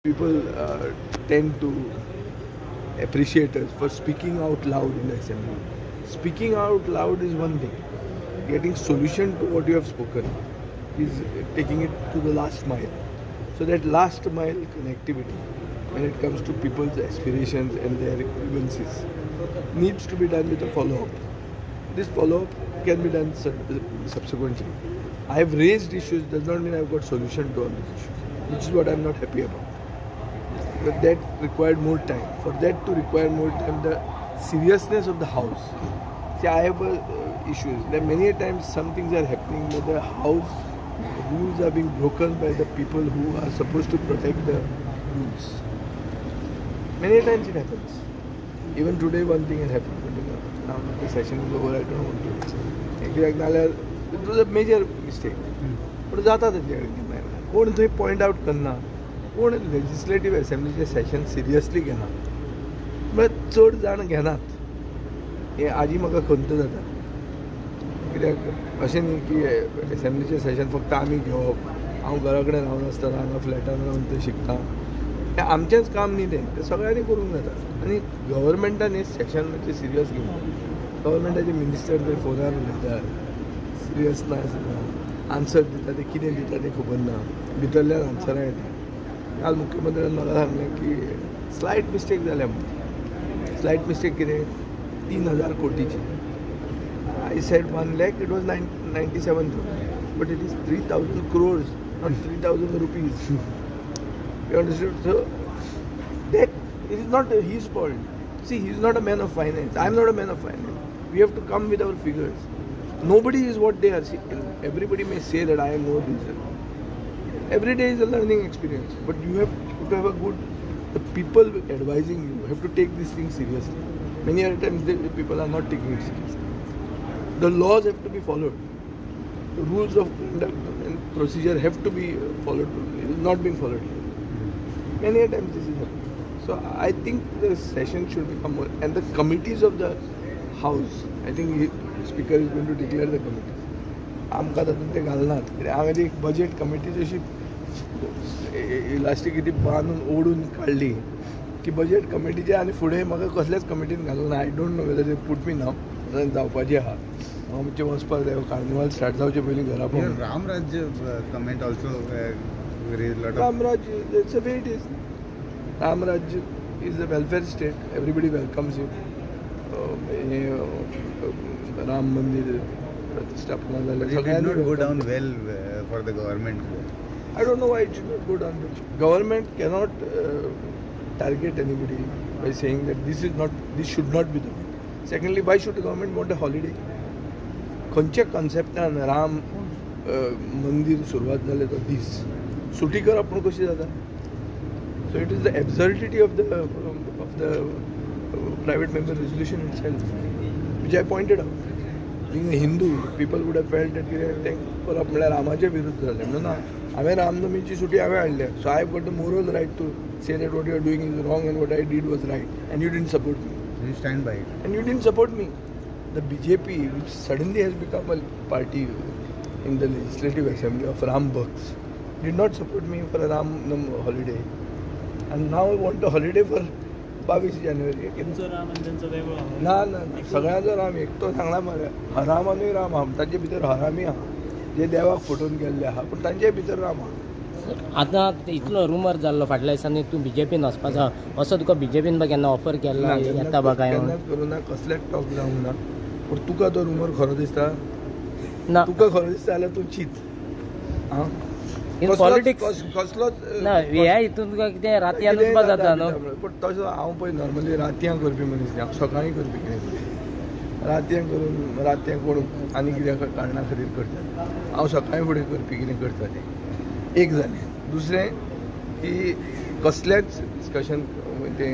People tend to appreciate us for speaking out loud in the assembly. Speaking out loud is one thing. Getting solution to what you have spoken is taking it to the last mile. So that last mile connectivity, when it comes to people's aspirations and their grievances, needs to be done with a follow-up. This follow-up can be done subsequently. I have raised issues does not mean I've got solution to all these issues, which is what I'm not happy about. But that required more time. For that to require more time, the seriousness of the house. See, I have issues. There are many times some things are happening, but the house rules are being broken by the people who are supposed to protect the rules. Many times it happens. Even today, one thing has happened. But now the session is over. I don't want to. It was a major mistake. But जाता था कोण थंय point out करना कोण legislative असेंब्लीचे session seriously घेना but चड जाण घेनात हें आजी म्हाका खंत जाता कित्याक अशें न्ही की असेंब्लीचें सेशन फक्त आमी घेवप हांव घरा कडेन रावन आसतना हांगा फ्लॅटान रावन थंय शिकता हें आमचेंच काम न्ही तें सगळ्यांनी करूंक जाता आनी गव्हर्मेंटान हें सेशन मातशें सिरियस घेवना गव्हर्मेंटाचे मिनिस्टर थंय फोनार उलयतात सिरियस ना आन्सर दिता ते कितें दिता तें खबर ना भितरल्यान आन्सरां येता काल मुख्यमंत्र्यान म्हाका सांगलें की स्लायट मिस्टेक जाल्या म्हणून स्लायट मिस्टेक कितें 3,000 कोटीची I said 1 lakh it was 97,000 but it is 3,000 crores not 3,000 rupees you understood so that it is not his fault see he is not a man of finance I am not a man of finance we have to come with our figures nobody is what they are everybody may say that I am more digital every day is a learning experience but you have to have a good the people advising you have to take these things seriously many other times the people are not taking it seriously the laws have to be followed the rules of conduct and procedure have to be followed it is not being followed many times this is happening so I think the session should become more and the committees of the house I think speaker is going to declare the committees आमकां तातूंत ते घालनात कित्याक हांवें एक budget committee अशी elastic ती बांदून ओडून काडली की बजेट कमिटीचे आनी फुडें म्हाका कसल्याच कमिटीन घालूंक ना I don't know whether they put me नाव जावपाचें आहा हांव मातशें वचपाक जाय कार्निवाल स्टार्ट जावचे पयलीं घरा पावून Ramrajya comment also Ramrajya it's a way it is Ramrajya is a welfare state everybody welcomes you Ram Mandir प्रतिष्ठापना जाल्यार go down well for the government I don't know why it should not go down government cannot target anybody by saying that this should not be the way secondly why should the government want a holiday खंयच्या कॉन्सेप्टान राम मंदिर सुरवात जालें तो दीस सुटी करप पूण कशी जाता so it is the absurdity of the private member resolution itself which I pointed out being a Hindu, people would have felt that तें करप म्हळ्यार रामाच्या विरुद्ध जालें म्हणून ना हांवें रामनमीची सुटी हांवें हाडल्या so I got the moral right to say that what you are doing is wrong and what I did was right and you didn't support me you stand by it and you didn't support me the BJP which suddenly has become a party in the legislative assembly of Ram Bhakts did not support me for a Ram holiday and now I want a holiday for 22 January ना ना सगळ्यांचो राम एकटो सांगला मरे हरामानूय राम आहा तांचे भितर हरामी आहा जे देवाक फटोवन गेल्ले आहा पूण तांचे भितर राम आहा आतां इतलो रुमर जाल्लो फाटल्या दिसांनी तूं बीजेपीन वचपाचो असो तुका बीजेपीन केन्ना ऑफर केला येता बघाय केन्नाच करूं ना कसलेच टॉक जावंक ना पूण तुका तो रुमर खरो दिसता ना तुका खरो दिसता जाल्यार तूं चित आं इन पॉलिटिक्स कसलोच ना ह्या हितून तुका कितें रातयान वचपा जाता न्हू पूण तसो हांव पळय नॉर्मली रातयां करपी मनीस न्ही हांव सकाळीं करपी कितें रातयां करून रातयां कोण आनी कित्या कारणां खातीर करतात हांव सकाळीं फुडें करपी कितें करता तें एक जालें दुसरें की कसलेंच डिस्कशन तें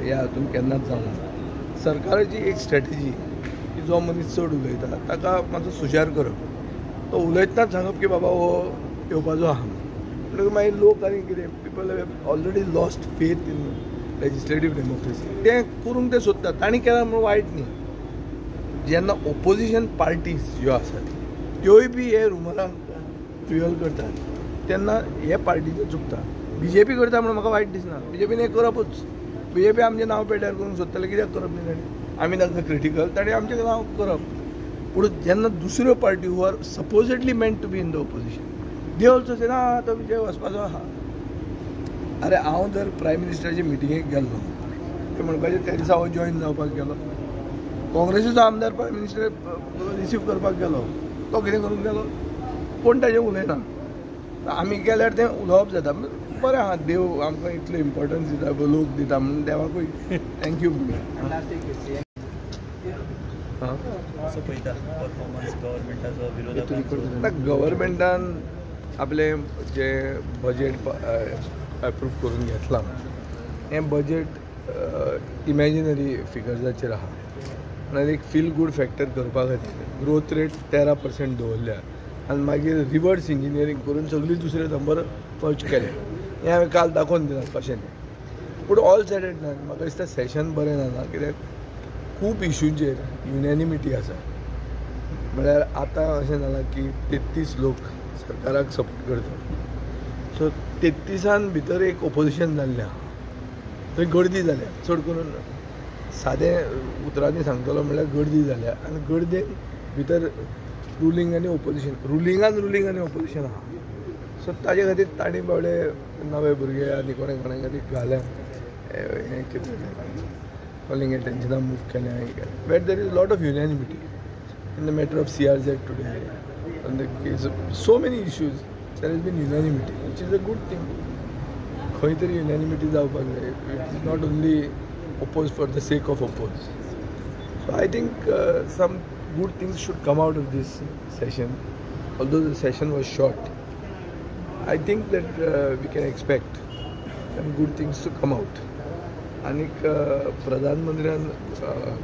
ह्या हातून केन्नाच जावंक ना सरकाराची एक स्ट्रॅटेजी की जो मनीस चड उलयता ताका मातसो सुजार करप तो उलयतनाच सांगप की बाबा हो येवपाचो आहा म्हणटकीर मागीर लोक आनी कितें people have already lost faith in legislative democracy तें करूंक ते सोदतात तांणी केलां म्हणून वायट न्ही जेन्ना ओपोजिशन पार्टीज ज्यो आसात त्योय बी हे रुमरांक फ्युएल करतात तेन्ना हे पार्टीचे चुकता BJP करता म्हणून म्हाका वायट दिसना. BJPन हें करपूच. BJP आमचें नांव पेड्यार करूंक सोदताले, कित्याक करप न्ही ताणें? आमी तांकां क्रिटिकल, ताणें आमचें नांव करप. पूण जेन्ना दुसऱ्यो party who are supposedly meant to be in the opposition, they also say ना तो विजय वचपाचो आहा. अरे हांव जर प्रायम मिनिस्टराचे मिटिंगेक गेल्लो, ते म्हणपाचें त्या दिसा हांव जॉयन जावपाक गेलो, काँग्रेसीचो आमदार प्रायम मिनिस्टर रिसीव करपाक गेलो, तो कितें करूंक गेलो? कोण ताजें उलयना. आमी गेल्यार तें उलोवप जाता. बरें आहा, देव आमकां इतलो इम्पॉर्टन्स दिता, लोक दिता म्हणून देवाकूय थँक्यू म्हणून. असं पळयता परफॉर्मन्स गव्हर्मेंटाचो विरोधात गव्हर्मेंटान आपले जे बजेट अप्रूव करून घेतलां, हें बजेट इमॅजिनरी फिगर्साचेर आहा. म्हणल्यार एक फील गूड फॅक्टर करपा खातीर ग्रोथ रेट 13% दवरल्या आनी मागीर रिवर्स इंजिनियरींग करून सगळी दुसरे नंबर फर्स्ट केले. हें हांवें काल दाखोवन दिलां कशें तें. पूण ऑल सेड एट डन म्हाका दिसता सेशन बरें जाना, कित्याक खूब इश्यूचेर युनॅनिमिटी आसा. म्हळ्यार आतां अशें जालां की 33 लोक सरकाराक सपोर्ट करतात. सो 33 भितर एक ओपोजिशन जाल्लें आहा, थंय गर्दी जाल्या. चड करून सादें उतरांनी सांगतलो म्हणल्यार गर्दी जाल्या, आनी गर्देन भितर रुलींग आनी ओपोजिशन, रुलींग आनी ओपोजिशन आहा. सो ताजे खातीर ताणी बावडे नवे भुरगे आनी कोणे खातीर घाल्या हें कितें calling attention and move केलें हांवें केलें. Where there is a lot of unanimity in the matter of CRZ today, on the case of so many issues, there has been unanimity, which is a good thing. खंय तरी unanimity जावपाक जाय. It is not only oppose for the sake of oppose. So I think some good things should come out of this session. Although the session was short, I think that we can expect some good things to come out. आनीक प्रधानमंत्र्यान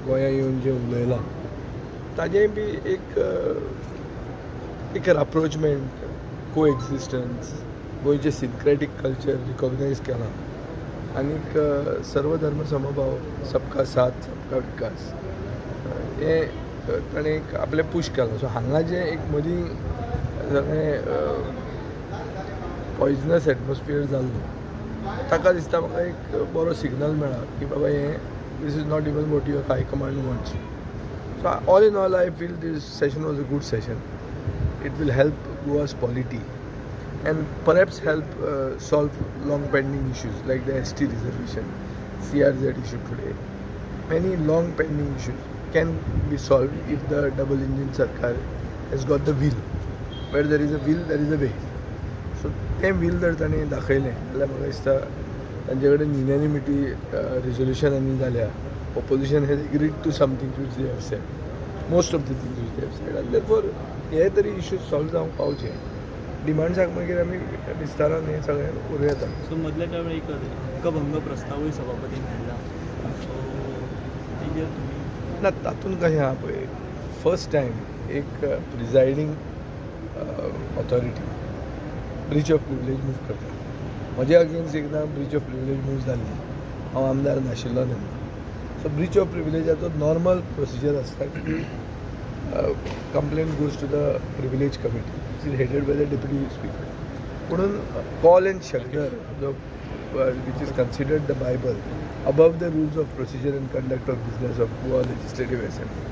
गोंया येवन जें उलयलां ताजें B एक अप्रोचमेंट, को existence, गोंयचें सिनक्रेटीक culture रिकॉग्नायज केलां. आनीक सर्वधर्म समभाव, सबका साथ सबका विकास हें ताणें आपलें पुश केलां. सो हांगा जें एक मदीं सगळें पॉयजनस एटमॉस्फियर जाल्लो, ताका दिसता म्हाका एक बरो सिग्नल मेळ्ळा की बाबा हें this is not even what your high command wants. So all in all I feel this session was a good session. It will help Goa's polity and perhaps help solve long pending issues like the ST reservation, CRZ issue today. Many long pending issues can be solved if the double engine sarkar has got the will. Where there is a will, there is a way. सो तें we'll जर ताणें दाखयलें जाल्यार म्हाका दिसता तांचे कडेन unanimity रिजोल्युशनांनी जाल्या. Opposition has agreed to something which they have said, most of the things which they have said, आनी देरफॉर हे तरी इश्यूज सॉल्व जावंक पावचे. डिमांड्साक मागीर आमी विस्तारान हें सगळें करूं येता. सो मदल्या त्या वेळी एक हक्कभंग प्रस्तावूय सभापतीन हाडला. सो तेजेर तुमी ना तातूंत कशें आहा पळय, फर्स्ट टायम एक presiding authority breach of privilege move करता. म्हज्या अगेन्स्ट एकदां ब्रीच ऑफ प्रिविलेज मूव जाल्ली, हांव आमदार नाशिल्लो तेन्ना. सो ब्रीच ऑफ प्रिविलेजाचो नॉर्मल प्रोसिजर आसता की complaint goes to the privilege committee which is headed by the deputy speaker. म्हणून कॉल एंड शेल्टर जो which is considered the bible above the rules of procedure and conduct of business of Goa Legislative Assembly,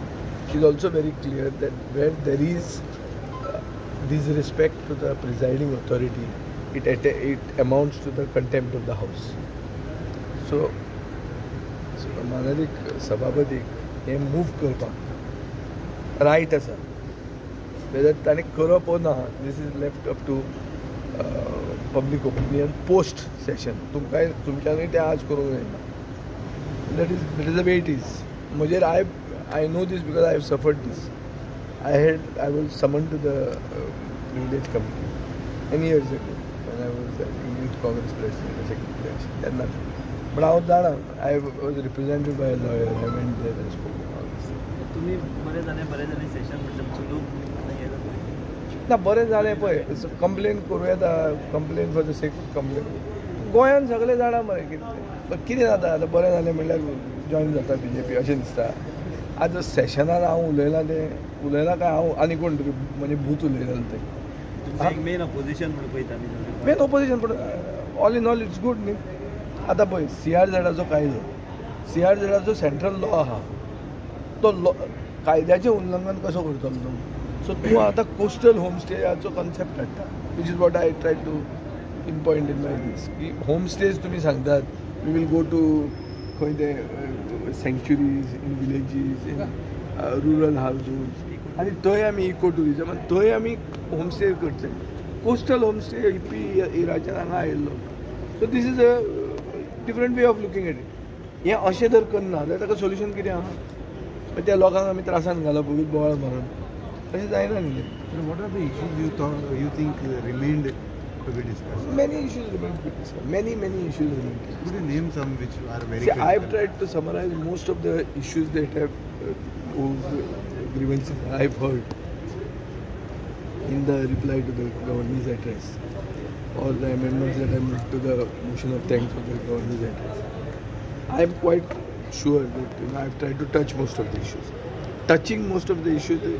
is also very clear that where there is disrespect to the presiding authority, it amounts to the contempt of the house. So माननीय सभापतीक हें move करपाक riot आसा. Weather ताणें करप ओ ना, this is left up to public opinion post session. तुमच्यांनी तें आज करूंक जायना. That is the way it is. Majer, I know this because I have suffered this. I was summoned to the privilege committee many years ago when I was youth Congress president, secretary. Then nothing. But I was represented by a lawyer. I went there and spoke about this. तुम्ही बरे जाले session म्हणजे चलूक ना बरें जालें पळय. Complain करूं येता, complain for the sake of complain. गोंयांत सगळे जाणा मरे कितें जाता. आतां बरें जालें म्हणल्यार जॉयन जाता BJP अशें दिसता. आज सेशनान हांव उलयलां काय हांव आनी कोण म्हणजे भूत उलयलेलो तें मेन ऑपोजिशन म्हणून पळयता. Main opposition. पूण all in all it's good न्ही. आतां पळय CRZचो कायदो, CRZचो सेंट्रल लॉ आहा तो कायद्याचें उल्लंघन कसो करतलो तूं. सो तूं आतां कोस्टल होमस्टेयाचो कॉन्सेप्ट हाडटा, which is what I try to pinpoint in my this, की होमस्टेज तुमी सांगतात वी वील गो टू खंय ते सँक्च्युरीज इन विलेजीस, इन रुरल हावजूज, आनी थंय आमी इको टुरिजम, आनी थंय आमी होमस्टे करतले. कोस्टल होमस्टे हिप्पी एराच्यान हांगा आयिल्लो. So this is a different way of looking at it. हें अशें जर करना जाल्यार ताका सोल्युशन कितें आहा? त्या लोकांक आमी त्रासान घालप वगीत बोवाळ मारून, तशें जायना न्ही. What are the issues you think remained to be discussed? Many issues remain to be discussed. Many issues remain to be discussed. Could you name some which are very See, I've critical? tried to summarize most of the issues that have grievances I've heard in the reply to the governor's address, or the amendments that I made to the motion of thanks of the governor's address. I'm quite sure that I've tried to touch most of the issues. Touching most of the issues